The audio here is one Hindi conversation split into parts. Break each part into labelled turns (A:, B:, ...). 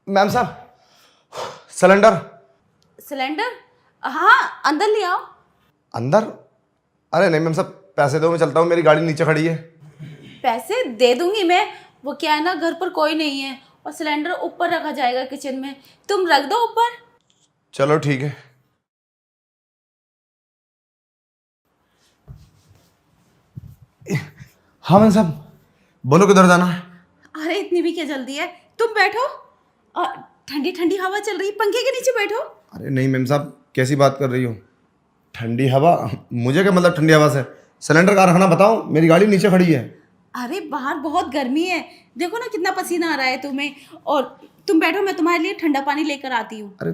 A: मैम साहब, सिलेंडर।
B: सिलेंडर? हाँ, अंदर ले आओ।
A: अंदर? अरे नहीं मैम साहब, पैसे दो, मैं चलता हूँ, मेरी गाड़ी नीचे खड़ी है।
B: पैसे दे दूंगी मैं। वो क्या है ना, घर पर कोई नहीं है और सिलेंडर ऊपर रखा जाएगा किचन में। तुम रख दो ऊपर।
A: चलो ठीक है। हाँ मैम साहब, बोलो किधर जाना है?
B: अरे इतनी भी क्या जल्दी है, तुम बैठो। ठंडी ठंडी हवा चल रही, पंखे के नीचे बैठो।
A: अरे नहीं मैम साहब, कैसी बात कर रही हो? ठंडी हवा? मुझे क्या मतलब ठंडी हवा से? सिलेंडर कहाँ रखना बताओ, मेरी गाड़ी नीचे खड़ी है।
B: अरे बाहर बहुत गर्मी है, देखो ना कितना पसीना आ रहा है तुम्हें। और तुम बैठो, मैं तुम्हारे लिए ठंडा पानी लेकर आती हूँ।
A: अरे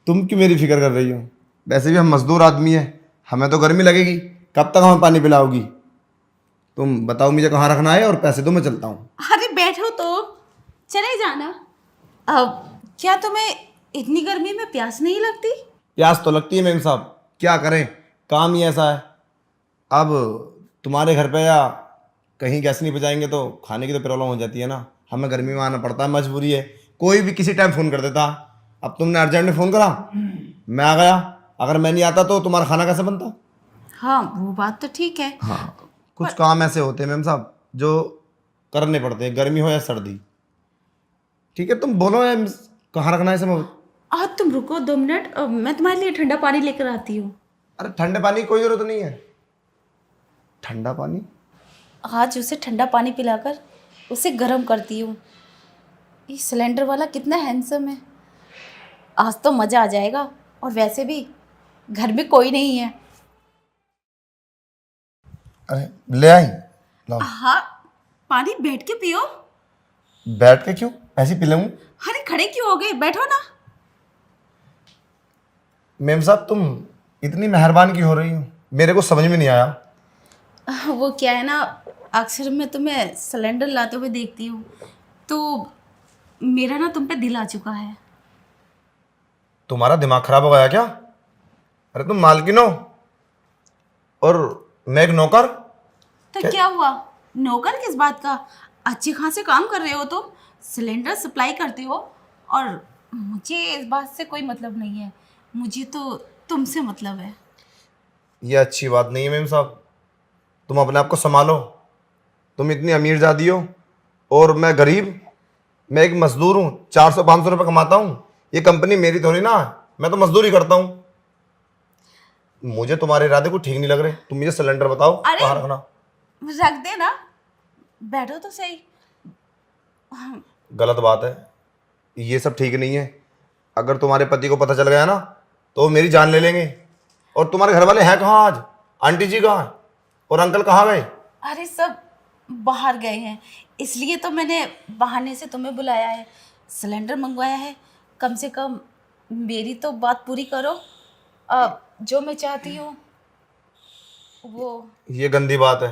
A: तुम क्यों मेरी फिक्र कर रही हो? वैसे भी हम मजदूर आदमी है, हमें तो गर्मी लगेगी। कब तक हमें पानी पिलाओगी? तुम बताओ मुझे कहाँ रखना है और पैसे दो, मैं चलता हूँ।
B: अरे बैठो तो, चले जाना। अब क्या तुम्हें इतनी गर्मी में प्यास नहीं लगती?
A: प्यास तो लगती है मैम साहब, क्या करें, काम ही ऐसा है। अब तुम्हारे घर पे या कहीं गैस नहीं बचाएंगे तो खाने की तो प्रॉब्लम हो जाती है ना। हमें गर्मी में आना पड़ता है, मजबूरी है। कोई भी किसी टाइम फ़ोन कर देता। अब तुमने अर्जेंट में फ़ोन करा, मैं आ गया। अगर मैं नहीं आता तो तुम्हारा खाना कैसे बनता?
B: हाँ, वो बात तो ठीक है।
A: हाँ, कुछ काम ऐसे होते हैं मैम साहब जो करने पड़ते हैं, गर्मी हो या सर्दी। ठीक है, तुम बोलो है कहाँ रखना है सब।
B: तुम रुको 2 मिनट, मैं तुम्हारे लिए ठंडा पानी लेकर आती हूँ।
A: अरे ठंडे पानी की कोई ज़रूरत नहीं है। ठंडा पानी?
B: आज उसे ठंडा पानी पिलाकर उसे गर्म करती हूँ। ये सिलेंडर वाला कितना हैंडसम है। आज तो मज़ा आ जाएगा। और वैसे भी घर में कोई नहीं है।
A: अरे ले आई, लाओ।
B: हाँ, पानी बैठ के पियो।
A: बैठ के क्यों, ऐसे ही पी लूँ?
B: अरे खड़े क्यों हो गए, बैठो ना।
A: मेम साहब तुम इतनी मेहरबान क्यों हो रही हो, मेरे को समझ में नहीं आया।
B: वो क्या है ना, अक्सर मैं तुम्हें सिलेंडर लाते हुए देखती हूँ, तो मेरा ना तुम पे दिल आ चुका है।
A: तुम्हारा दिमाग खराब हो गया क्या? अरे तुम मालकिन हो और मैं एक नौकर।
B: तो क्या हुआ, नौकर किस बात का? अच्छे खासे काम कर रहे हो तुम, सिलेंडर सप्लाई करते हो। और मुझे इस बात से कोई मतलब नहीं है, मुझे तो तुमसे मतलब है।
A: ये अच्छी बात नहीं है मेम साहब, तुम अपने आप को संभालो। तुम इतनी अमीर जादी हो और मैं गरीब। मैं एक मजदूर हूँ, 400-500 रुपये कमाता हूँ। ये कंपनी मेरी थोड़ी ना है, मैं तो मजदूरी करता हूँ। मुझे तुम्हारे इरादे को ठीक नहीं लग रहे। तुम मुझे सिलेंडर बताओ
B: अरे
A: कहाँ रखना।
B: रख दे ना, बैठो तो सही।
A: गलत बात है, ये सब ठीक नहीं है। अगर तुम्हारे पति को पता चल गया ना तो वो मेरी जान ले लेंगे। और तुम्हारे घर वाले हैं कहाँ आज? आंटी जी कहाँ हैं और अंकल कहाँ गए?
B: अरे सब बाहर गए हैं, इसलिए तो मैंने बहाने से तुम्हें बुलाया है, सिलेंडर मंगवाया है। कम से कम मेरी तो बात पूरी करो। जो मैं चाहती हूँ वो।
A: ये गंदी बात है,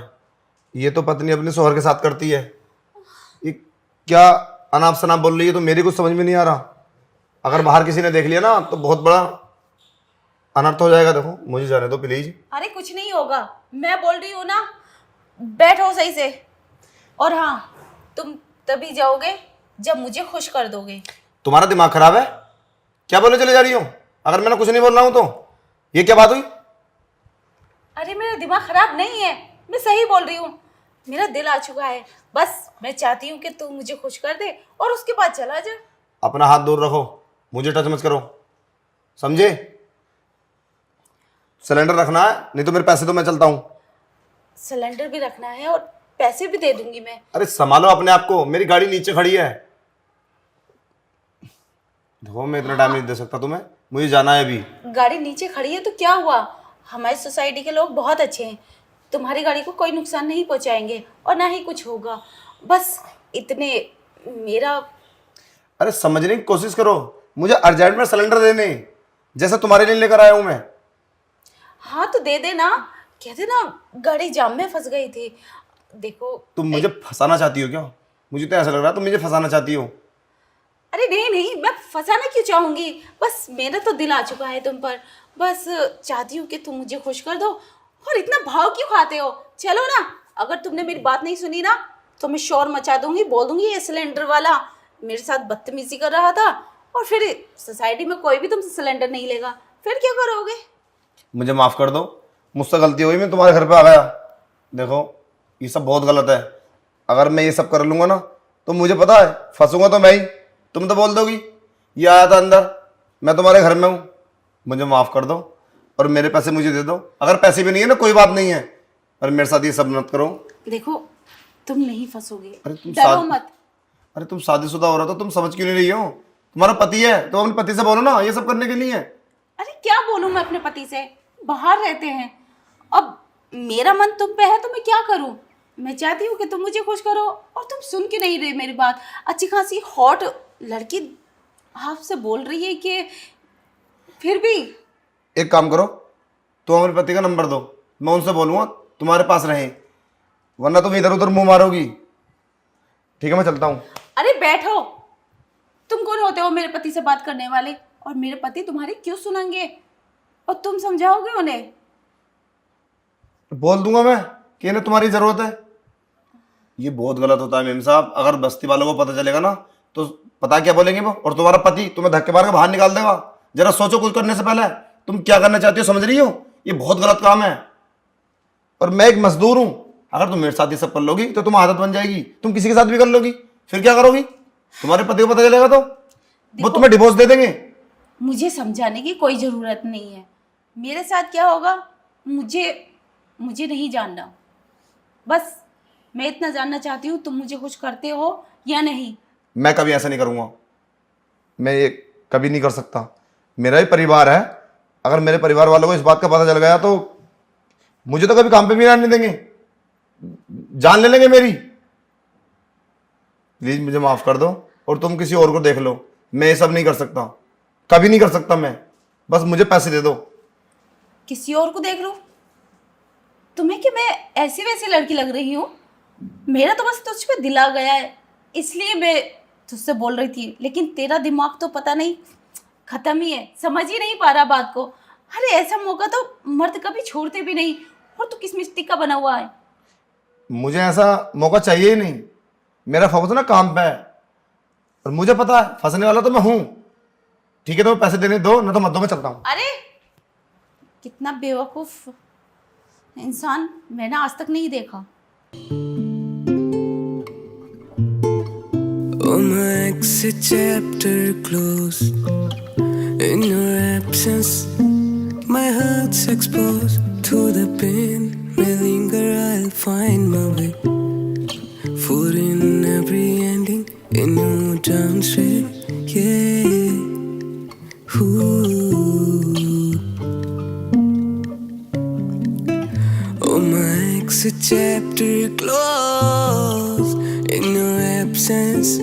A: ये तो पत्नी अपने शौहर के साथ करती है। ये क्या अनाप शनाप बोल रही है, तो मेरी कुछ समझ में नहीं आ रहा। अगर बाहर किसी ने देख लिया ना तो बहुत बड़ा अनर्थ हो जाएगा। देखो मुझे जाने दो प्लीज।
B: अरे कुछ नहीं होगा, मैं बोल रही हूँ ना, बैठो सही से। और हाँ, तुम तभी जाओगे जब मुझे खुश कर दोगे।
A: तुम्हारा दिमाग खराब है क्या? बोले चले जा रही हो अगर मैंने कुछ नहीं बोल रहा हूँ तो? ये क्या बात हुई?
B: अरे मेरा दिमाग खराब नहीं है, मैं सही बोल रही हूँ। मेरा दिल आ चुका है, बस मैं चाहती हूँ कि तू मुझे खुश कर दे और उसके बाद चला जा।
A: अपना हाथ दूर रखो, मुझे टच मत करो, समझे? सिलेंडर रखना है, नहीं तो मेरे पैसे दो, मैं चलता हूँ।
B: सिलेंडर भी रखना है और पैसे भी दे दूंगी मैं।
A: अरे संभालो अपने आप को, मेरी गाड़ी नीचे खड़ी है। देखो मैं इतना टाइम नहीं दे सकता तुम्हें, मुझे जाना है अभी।
B: गाड़ी नीचे खड़ी है तो क्या हुआ, हमारी सोसाइटी के लोग बहुत अच्छे हैं, तुम्हारी गाड़ी को कोई नुकसान नहीं पहुंचाएंगे और ना ही कुछ होगा। बस इतने मेरा।
A: अरे समझने की कोशिश करो, मुझे अर्जेंट में सिलेंडर देने, जैसे तुम्हारे लिए लेकर आया हूं मैं।
B: हाँ तो दे देना, कहते ना गाड़ी जाम में फंस गई थी। देखो
A: तुम मुझे फंसाना चाहती हो क्या? मुझे तो ऐसा लग रहा है तुम मुझे फंसाना चाहती हो।
B: अरे नहीं नहीं, मैं फंसाना क्यों चाहूंगी, बस मेरा तो दिल आ चुका है तुम पर। बस चाहती हूँ कि तुम मुझे खुश कर दो। और इतना भाव क्यों खाते हो, चलो ना। अगर तुमने मेरी बात नहीं सुनी ना तो मैं शोर मचा दूंगी, बोल दूंगी ये सिलेंडर वाला मेरे साथ बदतमीजी कर रहा था, और फिर सोसाइटी में कोई भी तुमसे सिलेंडर नहीं लेगा, फिर क्या करोगे?
A: मुझे माफ़ कर दो, मुझसे गलती हुई, मैं तुम्हारे घर पे आ गया। देखो ये सब बहुत गलत है। अगर मैं ये सब कर लूँगा ना तो मुझे पता है फंसूंगा तो मैं ही। तुम तो बोल दोगी ये आया था अंदर, मैं तुम्हारे घर में हूँ। मुझे माफ़ कर दो और मेरे पैसे मुझे दे दो। अगर पैसे भी नहीं है ना कोई बात नहीं है, पर मेरे साथ ये सब मत करो।
B: देखो तुम नहीं फंसोगे,
A: अरे तुम
B: डरो मत।
A: अरे तुम शादीशुदा हो रहा तो तुम समझ क्यों नहीं रही हो? तुम्हारा पति है तो अपने पति से बोलो ना ये सब करने के लिए।
B: अरे क्या बोलूं मैं अपने पति से, बाहर रहते हैं। अब मेरा मन तुम पे है तो मैं क्या करूं? मैं चाहती हूँ कि तुम मुझे खुश करो, और तुम सुन के नहीं रहे मेरी बात। अच्छी खासी हॉट लड़की आपसे बोल रही है कि फिर भी।
A: एक काम करो, तुम अपने पति का नंबर दो, मैं उनसे बोलूँगा तुम्हारे पास रहे, वरना तुम इधर उधर मुंह मारोगी। ठीक है मैं चलता हूँ।
B: अरे बैठो, तुम कौन होते हो मेरे पति से बात करने वाले? और मेरे पति तुम्हारी क्यों सुनेंगे? और तुम समझाओगे उन्हें?
A: बोल दूंगा मैं कि इन्हें तुम्हारी ज़रूरत है। ये बहुत गलत होता है मेम साहब। अगर बस्ती वालों को पता चलेगा ना तो पता क्या बोलेंगे वो, और तुम्हारा पति तुम्हें धक्के मार के बाहर निकाल देगा। जरा सोचो कुछ करने से पहले तुम क्या करना चाहती हो, समझ रही हो? ये बहुत गलत काम है, और मैं एक मजदूर हूं। अगर तुम मेरे साथ ये सब कर लोगी तो तुम आदत बन जाएगी, तुम किसी के साथ भी कर लोगी, फिर क्या करोगी? तुम्हारे पति को पता चलेगा तो वो तुम्हें डिवोर्स दे देंगे।
B: मुझे समझाने की कोई ज़रूरत नहीं है। मेरे साथ क्या होगा मुझे नहीं जानना। बस मैं इतना जानना चाहती हूँ, तुम मुझे खुश करते हो या नहीं?
A: मैं कभी ऐसा नहीं करूंगा, मैं ये कभी नहीं कर सकता। मेरा ही परिवार है, अगर मेरे परिवार वालों को इस बात का पता चल गया तो मुझे तो कभी काम पे भी रहने देंगे, जान ले लेंगे मेरी। प्लीज मुझे माफ कर दो और तुम किसी और को देख लो। मैं ये सब नहीं कर सकता, कभी नहीं कर सकता मैं। बस मुझे पैसे दे दो।
B: किसी और को देख लो? तुम्हें कि मैं ऐसी वैसी लड़की लग रही हूँ? मेरा तो बस तुझ पे दिल आ गया है, इसलिए मैं तुझसे बोल रही थी। लेकिन तेरा दिमाग तो पता नहीं खत्म ही है, समझ ही नहीं पा रहा बात को। अरे ऐसा मौका तो मर्द कभी छोड़ते भी नहीं, और तू किस मिट्टी का बना हुआ है?
A: मुझे ऐसा मौका चाहिए ही नहीं। मेरा फोकस ना काम पे है, और मुझे पता है फंसने वाला तो मैं हूं। ठीक है तो पैसे देने दो, ना तो मत दो, मैं चलता हूं।
B: अरे कितना बेवकूफ इंसान मैंने आज तक नहीं देखा।
C: Oh, my exit chapter closed. In your absence, my heart's exposed to the pain. May linger, I'll find my way. For in every ending, a new turn straight. Yeah. Ooh. Oh, my exit chapter closed. In your absence,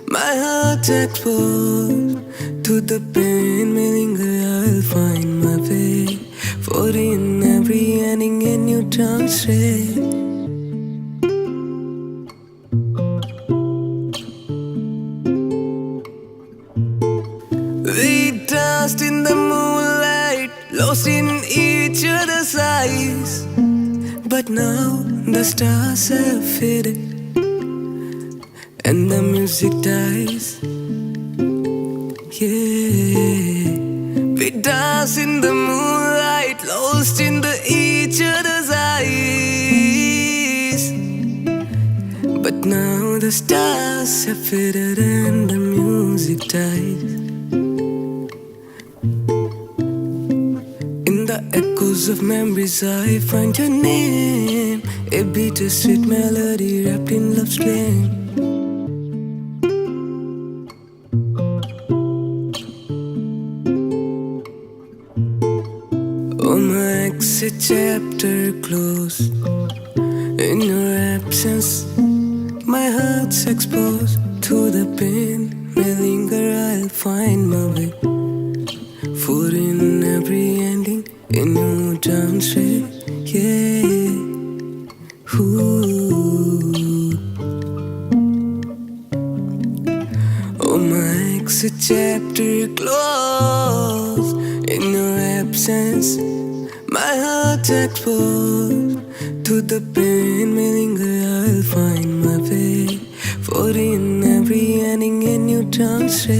C: my heart exposed to the pain. May linger, I'll find my way. For in every ending, a new turn straight. We danced in the moonlight, lost in each other's eyes. But now the stars have faded and the music dies. Yeah, we dance in the moonlight, lost in the each other's eyes. But now the stars have faded and the music dies. In the echoes of memories I find your name, a bittersweet melody wrapped in love's flame. Oh, my exit chapter closed. In your absence, my heart's exposed to the pain. May linger, I'll find my way. For in every ending, a new turn straight. Yeah. Ooh. Oh, my exit chapter closed. In your absence, my heart exposed to the pain. May linger, I'll find my way. For in every ending, a trance.